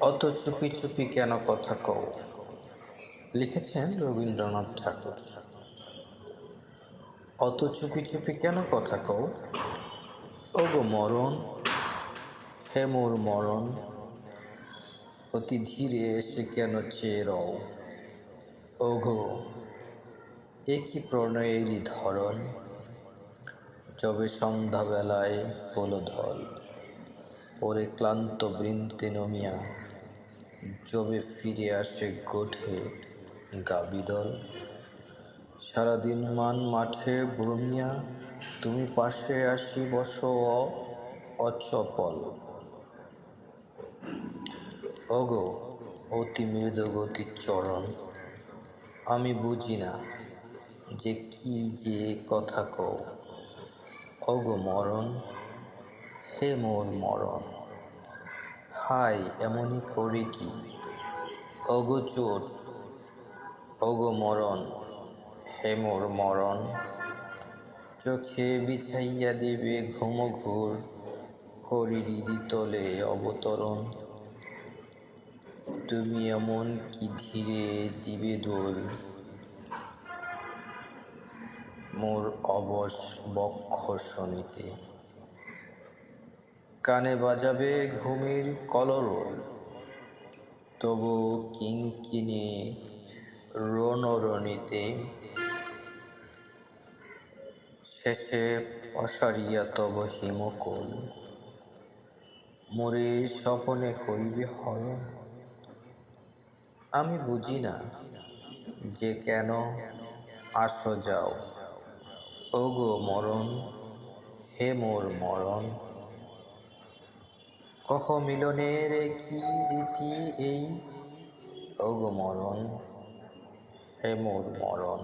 অত চুপি চুপি কেন কথা কও, লিখেছেন রবীন্দ্রনাথ ঠাকুর। অত চুপি চুপি কেন কথা কও, ওগো মরণ, হে মোর মরণ, অতি ধীরে এসে কেন চেয়ে রও, ওগো এ কি প্রণয়েরই ধরন, যবে সন্ধ্যাবেলায় ফুলধল, ওরে ক্লান্ত বৃন্তে নমিয়া, যবে ফিরে আসে গোঠে গাবিদল। সারাদিন মান মাঠে ভ্রমিয়া, তুমি পাশে আসি বসো অচপল, ওগো অতি মৃদগতির চরণ, আমি বুঝি না যে কি যে কথা কও, ওগো মরণ, হে মোর মরণ, হায় এমনই করে কি, ওগো চোর, ওগো মরণ, হে মোর মরণ, চোখে বিছাইয়া দেবে ঘুমঘোর, করিরি তলে অবতরণ, তুমি এমন কি ধীরে দিবে দোল, মোর অবশ বক্ষ শনিতে, কানে বাজাবে ঘুমের কলরোল, তবু কিঙ্কিণে রণরণিতে, শেষে অসারিয়া তব হিমকোল, মোরে স্বপনে করিবে হরণ। আমি বুঝি না যে কেন আসো যাও, ওগো মরণ, হে মোর মরণ, কহ মিলনের কি রীতি এই, ওগো মরণ, হে মোর মরণ।